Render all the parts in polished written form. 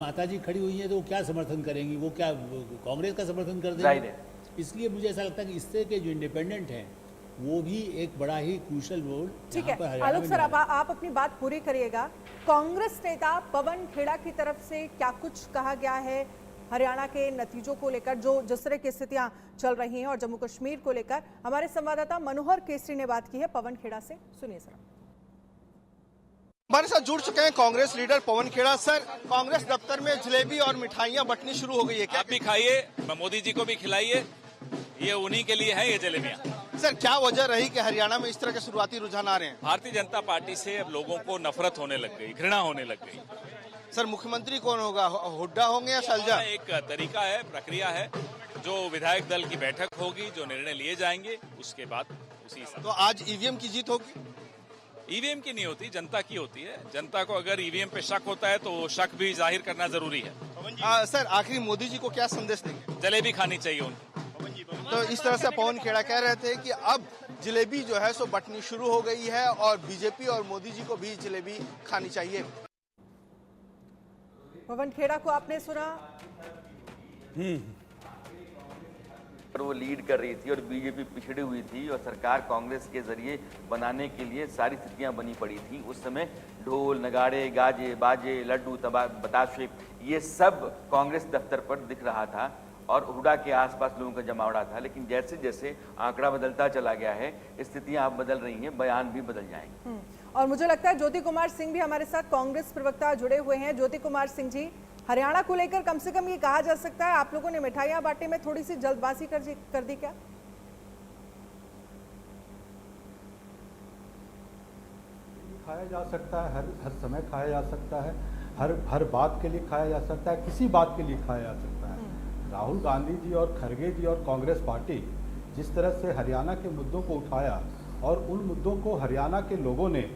माता जी खड़ी हुई है तो वो क्या समर्थन करेंगी, वो क्या कांग्रेस का समर्थन कर देंगे। इसलिए मुझे ऐसा लगता है कि इससे के जो इंडिपेंडेंट हैं वो भी एक बड़ा ही क्रूशल रोल। ठीक है आलोक सर, आप अपनी बात पूरी करिएगा। कांग्रेस नेता पवन खेड़ा की तरफ से क्या कुछ कहा गया है हरियाणा के नतीजों को लेकर, जो जिस तरह की स्थितियां चल रही हैं, और जम्मू कश्मीर को लेकर हमारे संवाददाता मनोहर केसरी ने बात की है पवन खेड़ा से। सुनिए सर। हमारे साथ जुड़ चुके हैं कांग्रेस लीडर पवन खेड़ा। सर, कांग्रेस दफ्तर में जलेबी और मिठाइयां बंटनी शुरू हो गई है, क्या आप भी खाइए, मोदी जी को भी खिलाइए, ये उन्हीं के लिए है ये जलेबियां। सर, क्या वजह रही कि हरियाणा में इस तरह के शुरुआती रुझान आ रहे हैं? भारतीय जनता पार्टी से अब लोगों को नफरत होने लग गई, घृणा होने लग गई। सर, मुख्यमंत्री कौन होगा, हुड्डा होंगे या सलजा? एक तरीका है, प्रक्रिया है, जो विधायक दल की बैठक होगी, जो निर्णय लिए जाएंगे, उसके बाद उसी तो आज ईवीएम की जीत होगी? ईवीएम की नहीं होती, जनता की होती है। जनता को अगर ईवीएम पे शक होता है तो वो शक भी जाहिर करना जरूरी है। सर, आखिरी मोदी जी को क्या संदेश देंगे? जलेबी खानी चाहिए उनको। तो इस तरह से पवन खेड़ा कह रहे थे कि अब जलेबी जो है सो बंटनी शुरू हो गई है और बीजेपी और मोदी जी को भी जलेबी खानी चाहिए। पवन खेड़ा को आपने सुना। पर वो लीड कर रही थी और बीजेपी पिछड़ी हुई थी और सरकार कांग्रेस के जरिए बनाने के लिए सारी स्थितियां बनी पड़ी थी। उस समय ढोल नगाड़े गाजे बाजे लड्डू बताशे ये सब कांग्रेस दफ्तर पर दिख रहा था और हुड्डा के आसपास लोगों का जमावड़ा था। लेकिन जैसे जैसे आंकड़ा बदलता चला गया है, स्थितियां अब बदल रही हैं, बयान भी बदल जाएंगे। और मुझे लगता है ज्योति कुमार सिंह भी हमारे साथ कांग्रेस प्रवक्ता जुड़े हुए हैं। ज्योति कुमार सिंह जी, हरियाणा को लेकर कम से कम ये कहा जा सकता है आप लोगों ने मिठाइयां बांटने में थोड़ी सी जल्दबाजी कर दी क्या? खाया जा सकता है, हर समय खाया जा सकता है, हर बात के लिए खाया जा सकता है, किसी बात के लिए खाया जा सकता है। राहुल गांधी जी और खड़गे जी और कांग्रेस पार्टी जिस तरह से हरियाणा के मुद्दों को उठाया और उन मुद्दों को हरियाणा के लोगों ने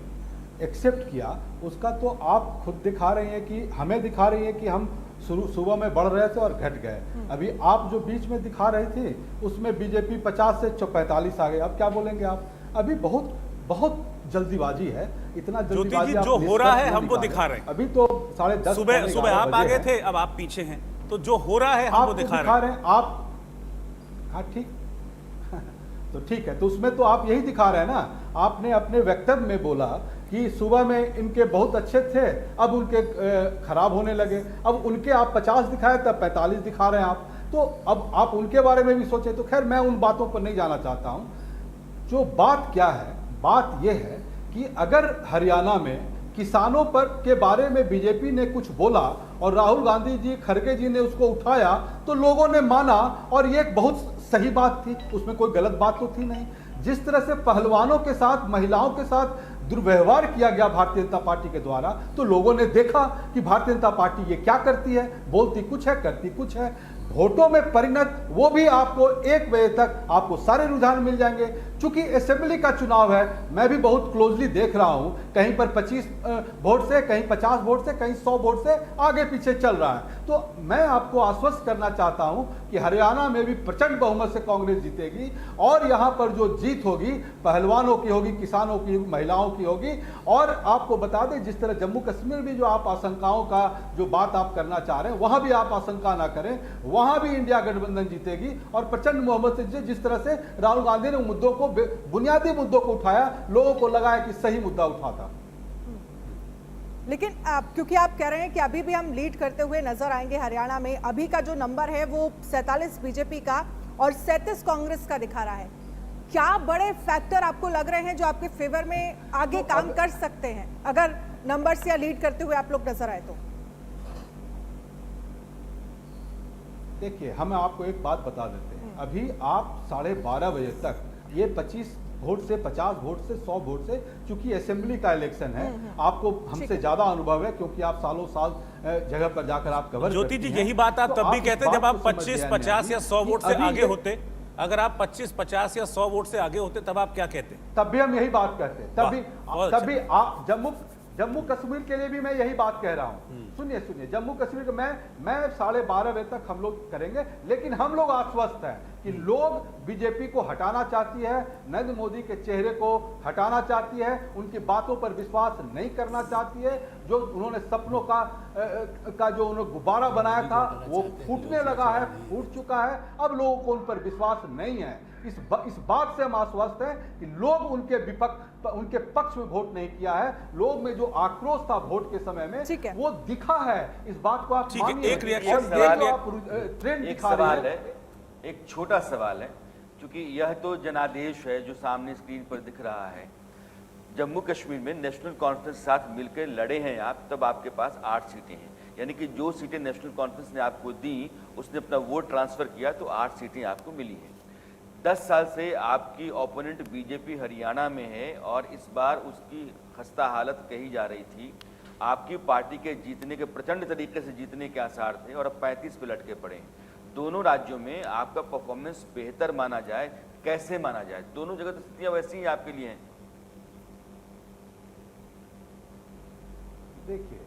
एक्सेप्ट किया, उसका तो आप खुद दिखा रहे हैं कि हमें दिखा रही है कि हम सुबह में बढ़ रहे थे और घट गए। अभी आप जो बीच में दिखा रहे थे उसमें बीजेपी 50 से 45 आ गए। अब क्या बोलेंगे आप? अभी बहुत बहुत जल्दीबाजी है, इतना जल्दीबाजी जो हो रहा है हमको दिखा रहे हैं। अभी तो 10:30 सुबह आप आगे थे, अब आप पीछे हैं, तो जो हो रहा है हमको दिखा रहे हैं आप। हाँ ठीक तो ठीक है, तो उसमें तो आप यही दिखा रहे हैं ना। आपने अपने वक्तव्य में बोला कि सुबह में इनके बहुत अच्छे थे, अब उनके खराब होने लगे। अब उनके आप 50 दिखाए तब 45 दिखा रहे हैं आप, तो अब आप उनके बारे में भी सोचें। तो खैर मैं उन बातों पर नहीं जाना चाहता हूं। जो बात क्या है, बात यह है कि अगर हरियाणा में किसानों पर के बारे में बीजेपी ने कुछ बोला और राहुल गांधी जी खड़गे जी ने उसको उठाया तो लोगों ने माना और ये एक बहुत सही बात थी, उसमें कोई गलत बात तो थी नहीं। जिस तरह से पहलवानों के साथ महिलाओं के साथ दुर्व्यवहार किया गया भारतीय जनता पार्टी के द्वारा, तो लोगों ने देखा कि भारतीय जनता पार्टी ये क्या करती है, बोलती कुछ है करती कुछ है। वोटों में परिणत वो भी आपको 1 बजे तक आपको सारे रुझान मिल जाएंगे। चूंकि असेंबली का चुनाव है, मैं भी बहुत क्लोजली देख रहा हूं, कहीं पर 25 वोट से, कहीं 50 वोट से, कहीं 100 वोट से आगे पीछे चल रहा है। तो मैं आपको आश्वस्त करना चाहता हूं कि हरियाणा में भी प्रचंड बहुमत से कांग्रेस जीतेगी और यहां पर जो जीत होगी पहलवानों की होगी, किसानों की, महिलाओं की होगी। और आपको बता दें, जिस तरह जम्मू कश्मीर भी जो आप आशंकाओं का जो बात आप करना चाह रहे हैं, वहां भी आप आशंका ना करें, वहां भी इंडिया गठबंधन जीतेगी और प्रचंड बहुमत से। जिस तरह से राहुल गांधी ने मुद्दों को, बुनियादी मुद्दों को उठाया, लोगों को लगा है कि सही मुद्दा उठाता। लेकिन क्योंकि आप कह रहे हैं कि अभी भी हम लीड करते हुए नजर आएंगे हरियाणा में, अभी का जो नंबर है वो 47 बीजेपी का और 37 कांग्रेस का दिखा रहा है। क्या बड़े फैक्टर आपको लग रहे हैं जो आपके फेवर में आगे काम कर सकते हैं अगर नंबर्स या लीड करते हुए आप लोग नजर आए तो? देखिए, हम आपको एक बात बता देते हैं। अभी आप 12:30 बजे तक ये 25 वोट से, 50 वोट से, 100 वोट से, चूंकि असेंबली का इलेक्शन है, आपको हमसे ज्यादा अनुभव है क्योंकि आप सालों साल जगह पर जाकर आप कवर। ज्योति जी, यही बात आप तब भी कहते जब आप 25, 50 या 100 वोट से आगे होते। अगर आप 25, 50 या 100 वोट से आगे होते तब आप क्या कहते? तब भी हम यही बात कहते, तब भी आप जम्मू कश्मीर के लिए भी मैं यही बात कह रहा हूं। सुनिए, जम्मू कश्मीर के मैं 12:30 बजे तक हम लोग करेंगे, लेकिन हम लोग आश्वस्त हैं कि लोग बीजेपी को हटाना चाहती है, नरेंद्र मोदी के चेहरे को हटाना चाहती है, उनकी बातों पर विश्वास नहीं करना चाहती है। जो उन्होंने सपनों का जो उन्होंने गुब्बारा बनाया था वो फूटने लगा है, फूट चुका है। अब लोगों को उन पर विश्वास नहीं है। इस बात से हम आश्वस्त हैं कि लोग उनके पक्ष में वोट नहीं किया है। लोग में जो आक्रोश था वोट के समय में वो दिखा है। इस बात को आप मानिए। एक रिएक्शन ट्रेंड एक सवाल है, एक छोटा सवाल है, क्योंकि यह तो जनादेश है जो सामने स्क्रीन पर दिख रहा है। जम्मू कश्मीर में नेशनल कॉन्फ्रेंस के साथ मिलकर लड़े हैं आप, तब आपके पास 8 सीटें हैं। यानी कि जो सीटें नेशनल कॉन्फ्रेंस ने आपको दी उसने अपना वोट ट्रांसफर किया तो 8 सीटें आपको मिली हैं। 10 साल से आपकी ओपोनेंट बीजेपी हरियाणा में है और इस बार उसकी खस्ता हालत कही जा रही थी। आपकी पार्टी के जीतने के प्रचंड तरीके से जीतने के आसार थे और अब 35 पे लटके पड़े हैं। दोनों राज्यों में आपका परफॉर्मेंस बेहतर माना जाए, कैसे माना जाए? दोनों जगह तो स्थितियां वैसी ही आपके लिए हैं। देखिए,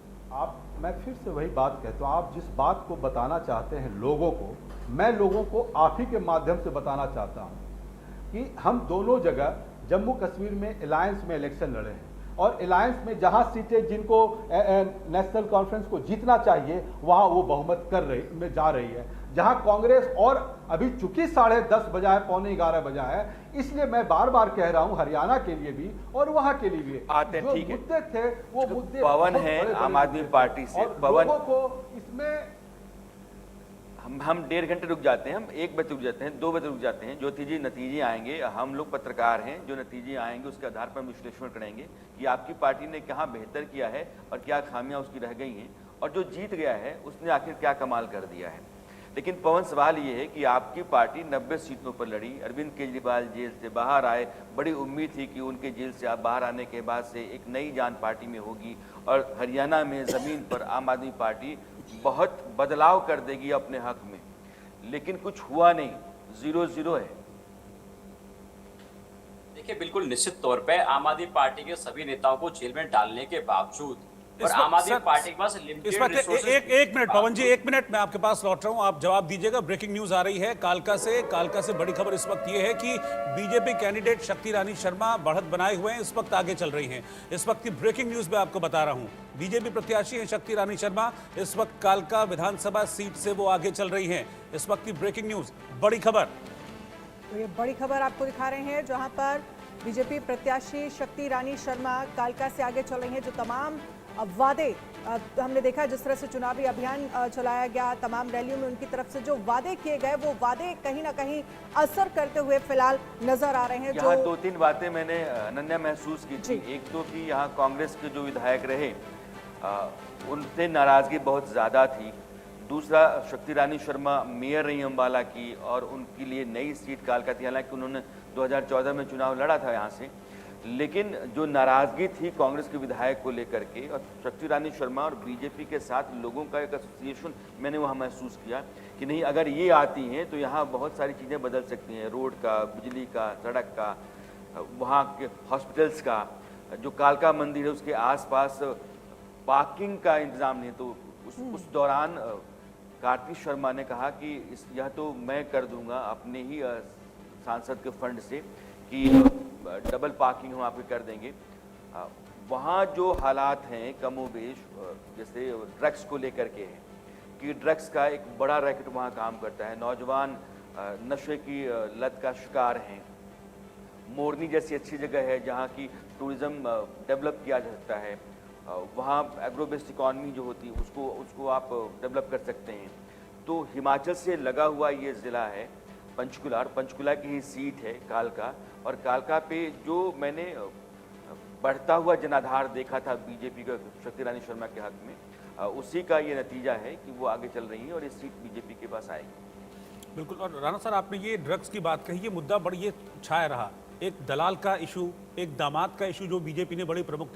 मैं फिर से वही बात कहता हूँ, आप जिस बात को बताना चाहते हैं लोगों को, मैं लोगों को आप ही के माध्यम से बताना चाहता हूँ कि हम दोनों जगह जम्मू कश्मीर में अलायंस में इलेक्शन लड़े हैं और अलायंस में जहां सीटें जिनको नेशनल कॉन्फ्रेंस को जीतना चाहिए वहां वो बहुमत में जा रही है। जहां कांग्रेस और अभी चूंकि 10:30 बजा है, 11:45 बजा है, इसलिए मैं बार बार कह रहा हूं हरियाणा के लिए भी और वहां के लिए भी आते हैं। ठीक है, मुद्दे थे वो मुद्दे पवन है आम आदमी पार्टी से। पवन को इसमें हम 1.5 घंटे रुक जाते हैं, हम 1 बजे रुक जाते हैं, 2 बजे रुक जाते हैं। जो नतीजे आएंगे, हम लोग पत्रकार हैं, जो नतीजे आएंगे उसके आधार पर हम विश्लेषण करेंगे कि आपकी पार्टी ने कहाँ बेहतर किया है और क्या खामियां उसकी रह गई हैं और जो जीत गया है उसने आखिर क्या कमाल कर दिया है। लेकिन पवन, सवाल ये है कि आपकी पार्टी 90 सीटों पर लड़ी, अरविंद केजरीवाल जेल से बाहर आए, बड़ी उम्मीद थी कि उनके जेल से आप बाहर आने के बाद से एक नई जान पार्टी में होगी और हरियाणा में ज़मीन पर आम आदमी पार्टी बहुत बदलाव कर देगी अपने हक में। लेकिन कुछ हुआ नहीं, 0-0 है। देखिए, बिल्कुल निश्चित तौर पे आम आदमी पार्टी के सभी नेताओं को जेल में डालने के बावजूद और आम आदमी पार्टी के पास एक मिनट पवन जी, 1 मिनट मैं आपके पास लौट रहा हूं, आप जवाब दीजिएगा। ब्रेकिंग न्यूज आ रही है कालका से बड़ी खबर इस वक्त ये है कि बीजेपी कैंडिडेट शक्ति रानी शर्मा बढ़त बनाए हुए हैं, इस वक्त आगे चल रही हैं। इस वक्त की ब्रेकिंग न्यूज में आपको बता रहा हूं, बीजेपी प्रत्याशी हैं शक्ति रानी शर्मा, इस वक्त कालका विधानसभा सीट से वो आगे चल रही हैं। इस वक्त की ब्रेकिंग न्यूज, बड़ी खबर। तो ये बड़ी खबर आपको दिखा रहे हैं जहां पर बीजेपी प्रत्याशी शक्ति रानी शर्मा कालका से आगे चल रही हैं। जो तमाम वादे हमने देखा, जिस तरह से चुनावी अभियान चलाया गया, तमाम रैलियों में उनकी तरफ से जो वादे किए गए वो वादे कहीं ना कहीं असर करते हुए फिलहाल नजर आ रहे हैं। यहाँ 2-3 बातें मैंने अनन्या महसूस की थी। एक तो कि यहाँ कांग्रेस के जो विधायक रहे उनसे नाराजगी बहुत ज्यादा थी। दूसरा, शक्ति रानी शर्मा मेयर रही अम्बाला की और उनके लिए नई सीट कालका थी, हालांकि उन्होंने 2014 में चुनाव लड़ा था यहाँ से। लेकिन जो नाराजगी थी कांग्रेस के विधायक को लेकर के और शक्ति रानी शर्मा और बीजेपी के साथ लोगों का एक एसोसिएशन मैंने वहाँ महसूस किया कि नहीं, अगर ये आती हैं तो यहाँ बहुत सारी चीज़ें बदल सकती हैं, रोड का, बिजली का, सड़क का, वहाँ के हॉस्पिटल्स का, जो कालका मंदिर है उसके आसपास पार्किंग का इंतजाम नहीं। तो उस दौरान कार्तिक शर्मा ने कहा कि यह तो मैं कर दूंगा अपने ही सांसद के फंड से कि डबल पार्किंग हम आपके कर देंगे। वहाँ जो हालात हैं कमोबेश जैसे ड्रग्स को लेकर के हैं कि ड्रग्स का एक बड़ा रैकेट वहाँ काम करता है, नौजवान नशे की लत का शिकार हैं। मोरनी जैसी अच्छी जगह है जहाँ की टूरिज़्म डेवलप किया जा सकता है, वहाँ एग्रो बेस्ड इकॉनमी जो होती है उसको आप डेवलप कर सकते हैं। तो हिमाचल से लगा हुआ ये ज़िला है पंचकुला की ही सीट है कालका, और कालका पे जो मैंने बढ़ता हुआ जनाधार देखा था बीजेपी का शक्ति रानी शर्मा के हक में, उसी का ये नतीजा है कि वो आगे चल रही है और ये सीट बीजेपी के पास आएगी। बिल्कुल। और राणा सर, आपने ये ड्रग्स की बात कही, ये मुद्दा बड़ी ये छाया रहा, एक दलाल का इशू, एक दामाद का इशू जो बीजेपी ने बड़ी प्रमुखता